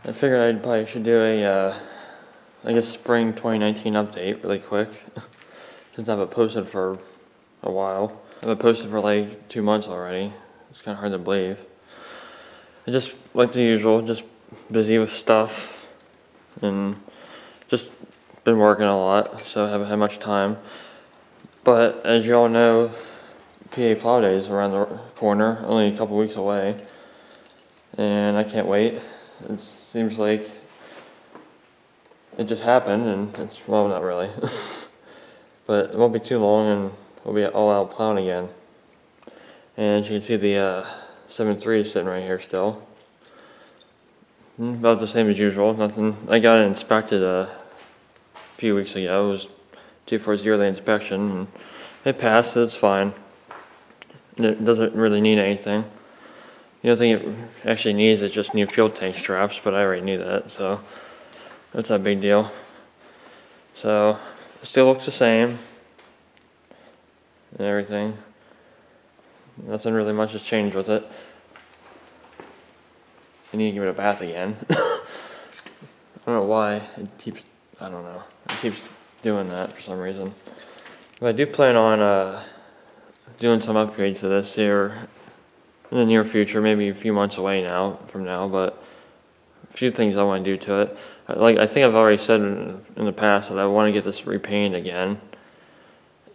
I figured I probably should do a, I guess spring 2019 update really quick, since I haven't posted for a while. I haven't posted for like 2 months already. It's kind of hard to believe. I just, like the usual, just busy with stuff, and just been working a lot, so I haven't had much time. But as you all know, PA Plowday is around the corner, only a couple weeks away, and I can't wait. It seems like it just happened, and it's, well, not really. But it won't be too long, and we'll be all out plowing again. And you can see the 7.3 is sitting right here still. About the same as usual, nothing. I got it inspected a few weeks ago. It was due for a yearly inspection, and it passed, so it's fine. It doesn't really need anything. The only thing it actually needs is just new fuel tank straps, but I already knew that, so that's not a big deal. So it still looks the same and everything. Nothing really much has changed with it. I need to give it a bath again. I don't know why it keeps, I don't know, it keeps doing that for some reason. But I do plan on doing some upgrades to this here in the near future, maybe a few months away from now, but a few things I want to do to it. I think I've already said in the past that I want to get this repainted again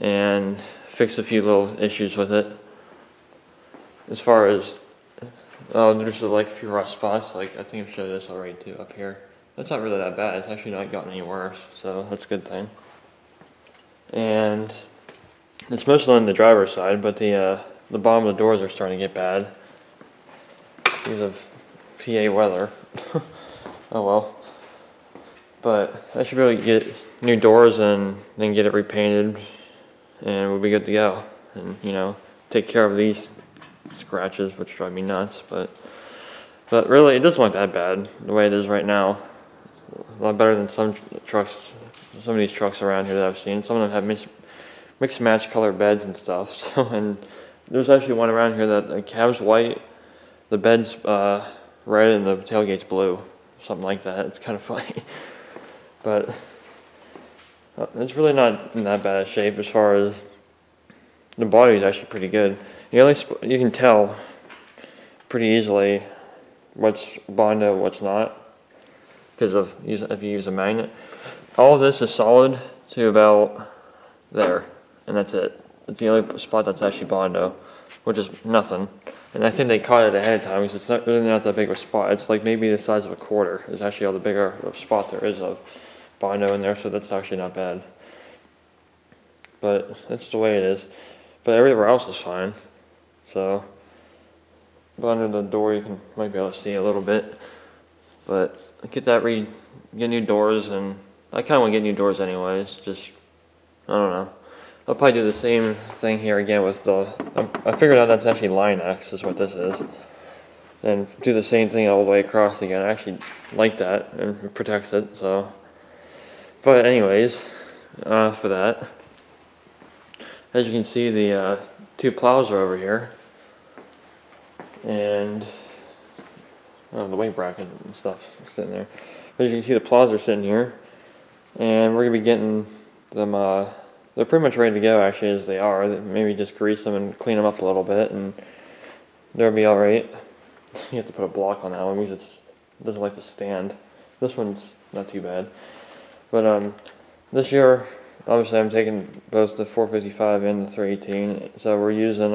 and fix a few little issues with it. As far as, there's like a few rough spots, like I think I've showed this already too up here. That's not really that bad, it's actually not gotten any worse, so that's a good thing. And it's mostly on the driver's side, but the bottom of the doors are starting to get bad because of PA weather. Oh well. But I should be able to get new doors and then get it repainted, and we'll be good to go. And you know, take care of these scratches, which drive me nuts. But really, it doesn't look that bad the way it is right now. A lot better than some trucks, some of these trucks around here that I've seen. Some of them have mixed match color beds and stuff. So, and there's actually one around here that the cab's white, the bed's red, and the tailgate's blue, something like that. It's kind of funny, but it's really not in that bad a shape. As far as the body is actually pretty good. You can tell pretty easily what's Bondo, what's not, because of if you use a magnet. All of this is solid to about there, and that's it. It's the only spot that's actually Bondo, which is nothing. And I think they caught it ahead of time because it's really not that big of a spot. It's like maybe the size of a quarter. It's actually all the bigger spot there is of Bondo in there, so that's actually not bad. But that's the way it is. But everywhere else is fine. So, but under the door you might be able to see a little bit. But get new doors, and I kind of want to get new doors anyways. Just, I don't know. I'll probably do the same thing here again with I figured out that's actually line X is what this is. And do the same thing all the way across again. I actually like that, and it protects it, so. But anyways, for that. As you can see, the two plows are over here. And the weight bracket and stuff sitting there. But as you can see, the plows are sitting here. And we're going to be getting them, they're pretty much ready to go actually as they are. Maybe just grease them and clean them up a little bit, and they'll be alright. You have to put a block on that one because it doesn't like to stand. This one's not too bad. But this year, obviously I'm taking both the 455 and the 318. So we're using,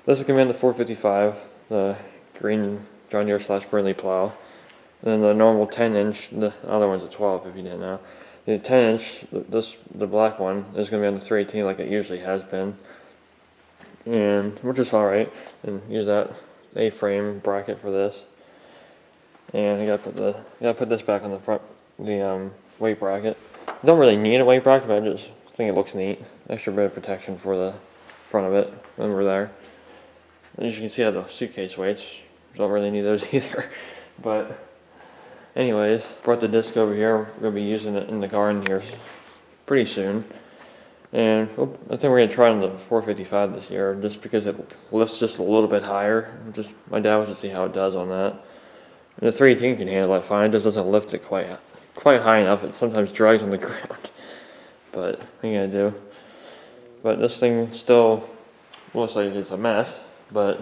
this is going to be in the 455, the green John Deere / Burnley plow. And then the normal 10-inch, the other one's a 12 if you didn't know. The 10-inch, the black one, is going to be on the 318 like it usually has been, and which is alright. And use that A-frame bracket for this. And I gotta put this back on the front, the weight bracket. I don't really need a weight bracket, but I just think it looks neat. Extra bit of protection for the front of it when we're there. And as you can see, I have the suitcase weights. Don't really need those either, but. Anyways, brought the disc over here. We're going to be using it in the garden here pretty soon. And I think we're going to try on the 455 this year just because it lifts just a little bit higher. My dad wants to see how it does on that. And the 318 can handle it fine. It just doesn't lift it quite high enough. It sometimes drags on the ground. But what are you gonna do? But this thing still looks like it's a mess, but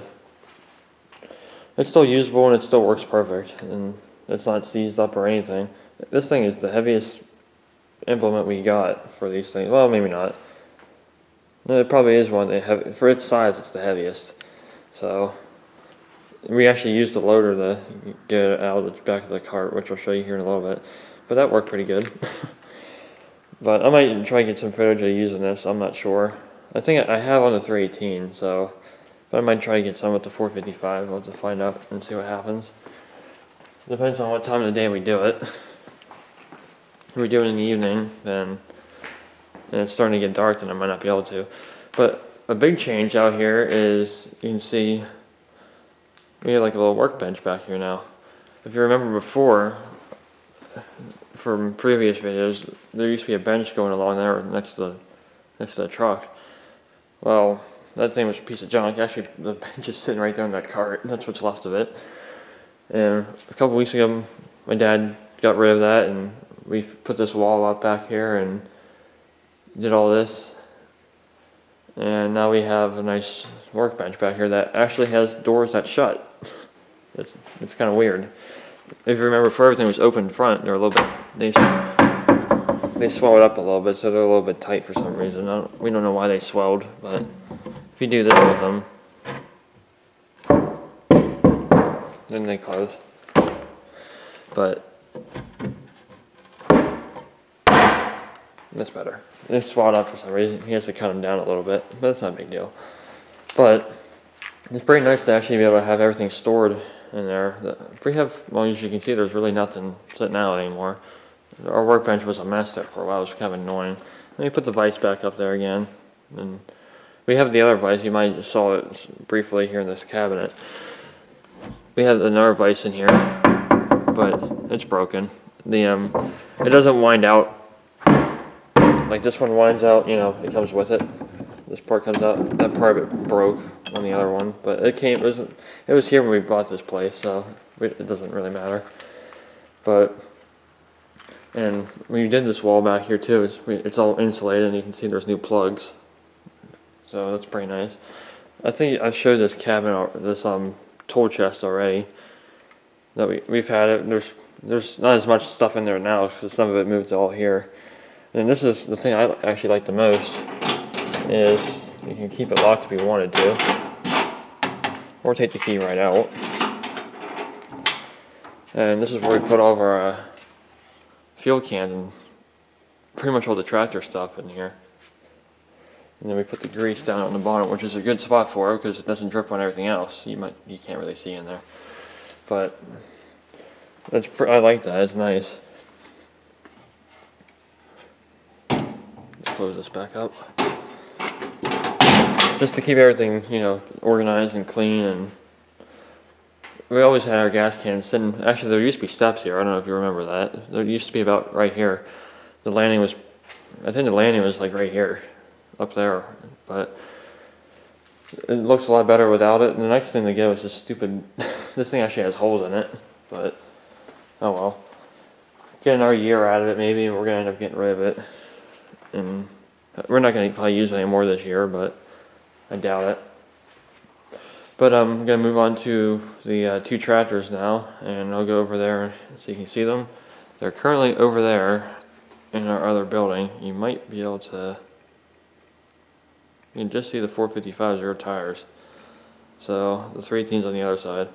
it's still usable and it still works perfect. And it's not seized up or anything. This thing is the heaviest implement we got for these things. Well, maybe not. It probably is one that for its size. It's the heaviest. So we actually used the loader to get it out of the back of the cart, which I'll show you here in a little bit. But that worked pretty good. But I might try and get some footage of using this. I'm not sure. I think I have on the 318, so but I might try to get some with the 455. I'll have to find out and see what happens. Depends on what time of the day we do it. If we do it in the evening, then and it's starting to get dark, then I might not be able to. But a big change out here is you can see we have like a little workbench back here now. If you remember before, from previous videos, there used to be a bench going along there next to the truck. Well, that thing was a piece of junk. Actually, the bench is sitting right there in that cart. That's what's left of it. And a couple weeks ago, my dad got rid of that, and we put this wall up back here and did all this. And now we have a nice workbench back here that actually has doors that shut. It's kind of weird. If you remember, before everything was open front, they're a little bit, they swelled up a little bit, so they're a little bit tight for some reason. We don't know why they swelled, but if you do this with them, then they close. But that's better. They swelled up for some reason. He has to cut them down a little bit, but that's not a big deal. But it's pretty nice to actually be able to have everything stored in there. Well, as you can see, there's really nothing sitting out anymore. Our workbench was a mess there for a while. It was kind of annoying. Let me put the vise back up there again. And we have the other vise. You might have saw it briefly here in this cabinet. We have another vise in here, but it's broken. It doesn't wind out like this one winds out. You know, it comes with it. This part comes out. That part of it broke on the other one, but it was here when we bought this place, so it doesn't really matter. And when you did this wall back here too, it's all insulated, and you can see there's new plugs, so that's pretty nice. I think I've showed this cabinet, this tool chest already. That we've had it. There's not as much stuff in there now because some of it moved all here. And this is the thing I actually like the most, is you can keep it locked if you wanted to, or take the key right out. And this is where we put all of our fuel cans and pretty much all the tractor stuff in here. And then we put the grease down on the bottom, which is a good spot for it because it doesn't drip on everything else. You can't really see in there, but I like that. It's nice. Let's close this back up, just to keep everything, you know, organized and clean. And we always had our gas cans sitting. Actually, there used to be steps here. I don't know if you remember that. There used to be about right here. I think the landing was like right here, up there. But it looks a lot better without it. And the next thing to get was this stupid. This thing actually has holes in it, but oh well. Get another year out of it maybe, and we're gonna end up getting rid of it. And we're not gonna probably use it anymore this year, but I doubt it. But I'm going to move on to the two tractors now, and I'll go over there so you can see them. They're currently over there in our other building. You might be able to, you can just see the 455 zero tires. So the 318's on the other side.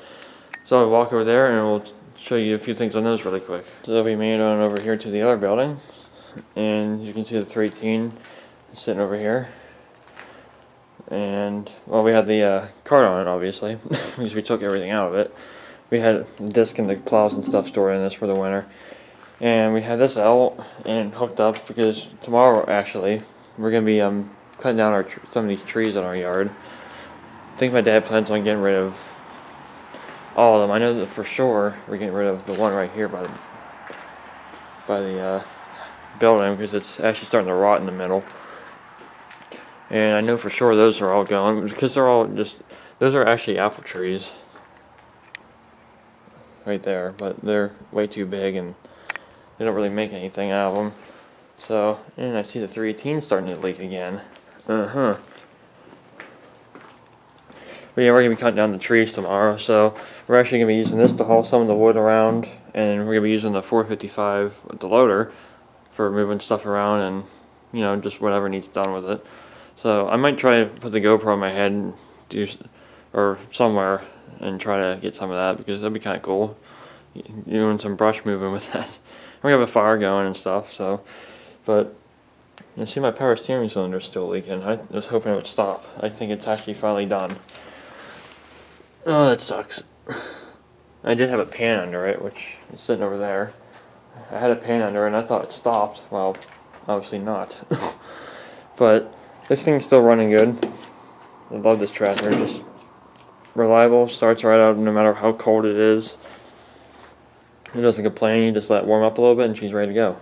So I'll walk over there and we'll show you a few things on those really quick. So we made it on over here to the other building, and you can see the 318 sitting over here. And well, we had the cart on it obviously because we took everything out of it. We had the disc and the plows and stuff stored in this for the winter, and we had this out and hooked up because tomorrow actually we're gonna be cutting down some of these trees on our yard. I think my dad plans on getting rid of all of them. I know that for sure we're getting rid of the one right here by the building because it's actually starting to rot in the middle. And I know for sure those are all gone because they're all those are actually apple trees. right there, but they're way too big and they don't really make anything out of them. So, and I see the 318 starting to leak again. But yeah, we're going to be cutting down the trees tomorrow, so we're actually going to be using this to haul some of the wood around, and we're going to be using the 455 with the loader for moving stuff around and, you know, just whatever needs done with it. So I might try to put the GoPro on my head and do, or somewhere, and try to get some of that, because that'd be kind of cool, doing some brush moving with that. We have a fire going and stuff, so, but you see my power steering cylinder is still leaking. I was hoping it would stop. I think it's actually finally done. Oh, that sucks. I did have a pan under it, which is sitting over there. I had a pan under it and I thought it stopped. Well, obviously not. But this thing's still running good. I love this tractor. Just reliable, starts right out no matter how cold it is. It doesn't complain, you just let it warm up a little bit and she's ready to go.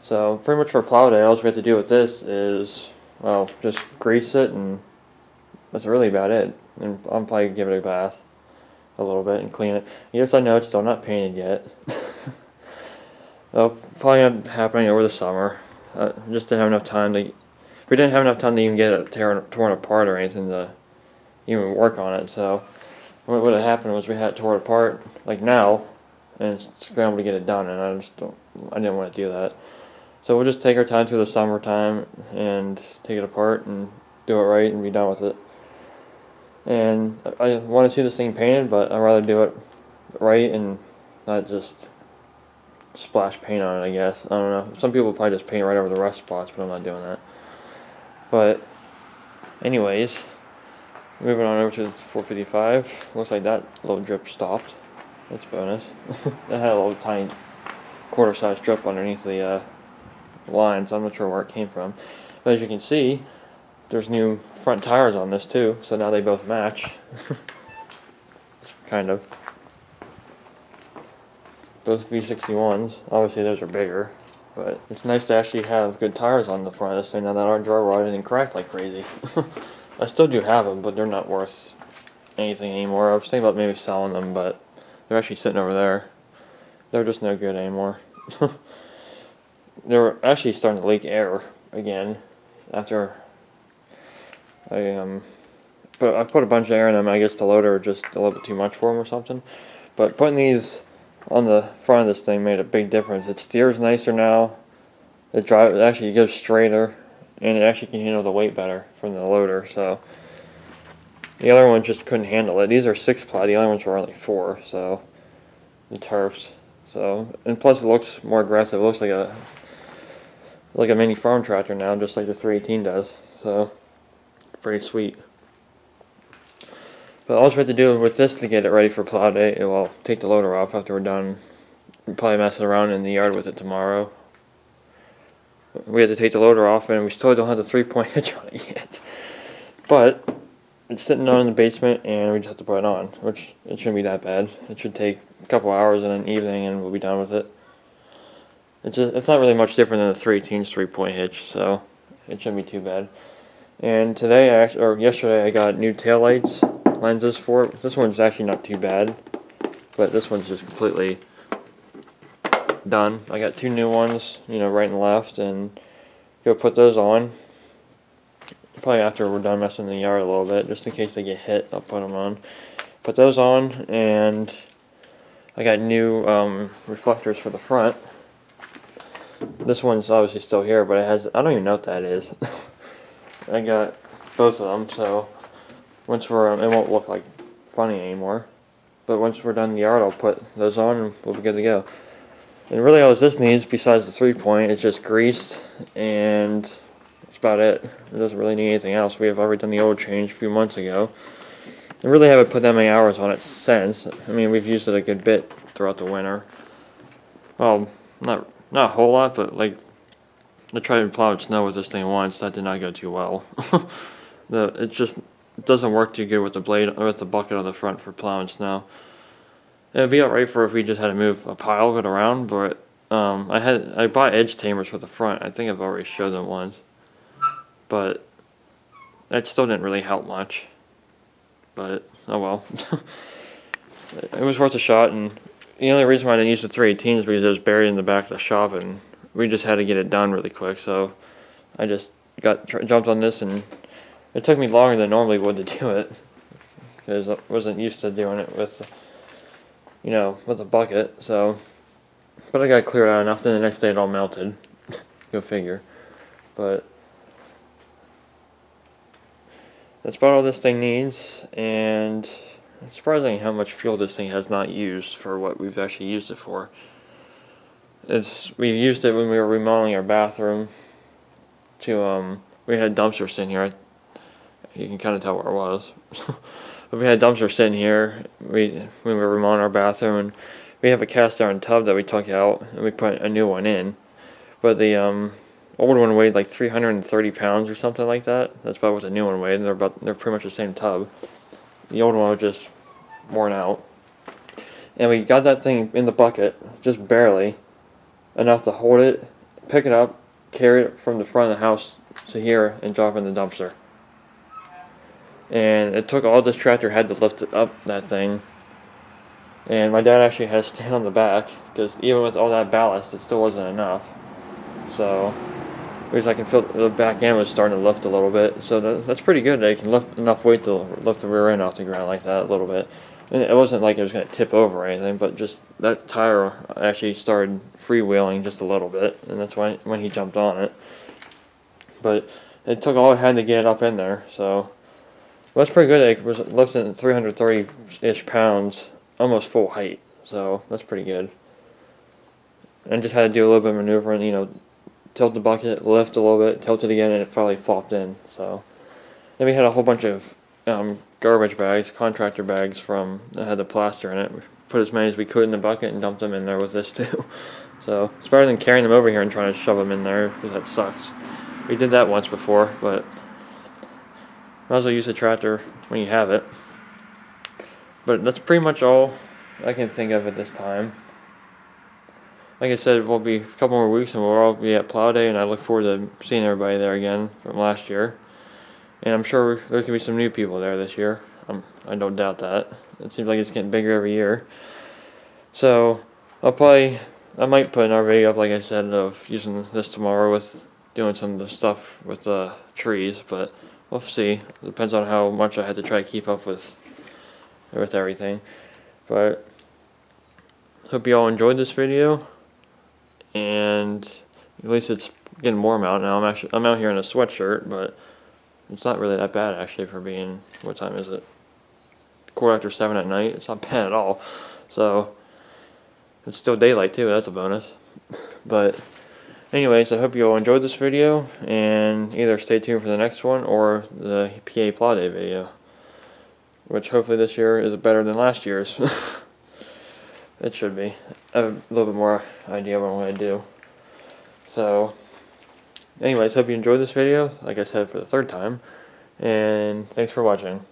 So pretty much for plow day, all we have to do with this is, well, just grease it, and that's really about it. And I'll probably give it a bath a little bit and clean it. Yes, I know it's still not painted yet. Well, probably not happening over the summer. Just didn't have enough time to. We didn't have enough time to even get it torn apart or anything to even work on it. So what would have happened was we had it torn apart like now, and scrambled to get it done, and I didn't want to do that. So we'll just take our time through the summertime and take it apart and do it right and be done with it. And I want to see this thing painted, but I'd rather do it right and not just splash paint on it, I guess. I don't know. Some people probably just paint right over the rough spots, but I'm not doing that. But anyways, moving on over to the 455. Looks like that little drip stopped. That's bonus. It had a little tiny quarter-size drip underneath the line, so I'm not sure where it came from. But as you can see, there's new front tires on this too, so now they both match. Kind of. Both V61s. Obviously those are bigger, but it's nice to actually have good tires on the front of this thing now that our dry rod isn't cracked like crazy. I still do have them, but they're not worth anything anymore. I was thinking about maybe selling them, but they're actually sitting over there. They're just no good anymore. They're actually starting to leak air again after I put a bunch of air in them. I guess the loader just a little bit too much for them or something. But putting these on the front of this thing made a big difference. It steers nicer now. It actually goes straighter, and it actually can handle the weight better from the loader. So the other one just couldn't handle it. These are 6-ply. The other ones were only 4. So the turfs. So, and plus it looks more aggressive. It looks like a mini farm tractor now, just like the 318 does. So pretty sweet. But all we have to do with this to get it ready for plow day, well, take the loader off after we're done. We'll probably mess around in the yard with it tomorrow. We have to take the loader off, and we still don't have the 3-point hitch on it yet. But it's sitting down in the basement, and we just have to put it on, which it shouldn't be that bad. It should take a couple hours in an evening, and we'll be done with it. It's not really much different than the 318's 3-point hitch, so it shouldn't be too bad. And today, yesterday, I got new taillights lenses for it. This one's actually not too bad, but this one's just completely done. I got 2 new ones, you know, right and left, and go put those on. Probably after we're done messing in the yard a little bit, just in case they get hit, I'll put them on. Put those on, and I got new reflectors for the front. This one's obviously still here, but it has, I don't even know what that is. I got both of them, so once we're, it won't look like funny anymore. But once we're done in the yard, I'll put those on and we'll be good to go. And really all this needs, besides the 3-point, is just greased, and that's about it. It doesn't really need anything else. We have already done the oil change a few months ago. I really haven't put that many hours on it since. I mean, we've used it a good bit throughout the winter. Well, not a whole lot, but like, I tried to plow snow with this thing once. That did not go too well. It doesn't work too good with the blade or with the bucket on the front for plowing snow. It'd be alright for if we just had to move a pile of it around, but I bought edge tamers for the front. I think I've already showed them once, but that still didn't really help much. But oh well. it was worth a shot, and the only reason why I didn't use the 318 is because it was buried in the back of the shop, and we just had to get it done really quick, so I just jumped on this, and it took me longer than normally would to do it, because I wasn't used to doing it with, with a bucket, so, but I got it cleared out enough, then the next day it all melted, go figure, but that's about all this thing needs, and it's surprising how much fuel this thing has not used for what we've actually used it for. We used it when we were remodeling our bathroom to, we had a dumpster sitting here. You can kind of tell where it was. But we had a dumpster sitting here when we were remodeling our bathroom, and we have a cast iron tub that we took out, and we put a new one in. But the old one weighed like 330 pounds or something like that. That's about what the new one weighed, and they're pretty much the same tub. The old one was just worn out. And we got that thing in the bucket, just barely, enough to hold it, pick it up, carry it from the front of the house to here, and drop it in the dumpster. And it took all this tractor had to lift it up, that thing. And my dad actually had to stand on the back, because even with all that ballast, it still wasn't enough. So, at least I can feel the back end was starting to lift a little bit. So that's pretty good. They can lift enough weight to lift the rear end off the ground like that a little bit. And it wasn't like it was going to tip over or anything, but just that tire actually started freewheeling just a little bit, and that's when he jumped on it. But it took all it had to get it up in there, so that's pretty good. It was lifting 330-ish pounds, almost full height, so that's pretty good. And just had to do a little bit of maneuvering, tilt the bucket, lift a little bit, tilt it again, and it finally flopped in. So then we had a whole bunch of garbage bags, contractor bags that had the plaster in it. We put as many as we could in the bucket and dumped them in there with this too. So it's better than carrying them over here and trying to shove them in there, because that sucks. We did that once before, but might as well use the tractor when you have it. But that's pretty much all I can think of at this time. Like I said, it will be a couple more weeks and we'll all be at Plowday, and I look forward to seeing everybody there again from last year. And I'm sure there's going to be some new people there this year. I don't doubt that. It seems like it's getting bigger every year. So I might put another video up, like I said, of using this tomorrow with doing some of the stuff with the trees, but we'll see. It depends on how much I have to try to keep up with everything. But hope you all enjoyed this video, and at least it's getting warm out now. I'm out here in a sweatshirt, but it's not really that bad actually for being, what time is it? 7:15 at night. It's not bad at all. So it's still daylight too. That's a bonus. But anyways, I hope you all enjoyed this video, and either stay tuned for the next one or the PA Plowday video, which hopefully this year is better than last year's. It should be. I have a little bit more idea what I'm going to do. So anyways, hope you enjoyed this video, like I said, for the third time, and thanks for watching.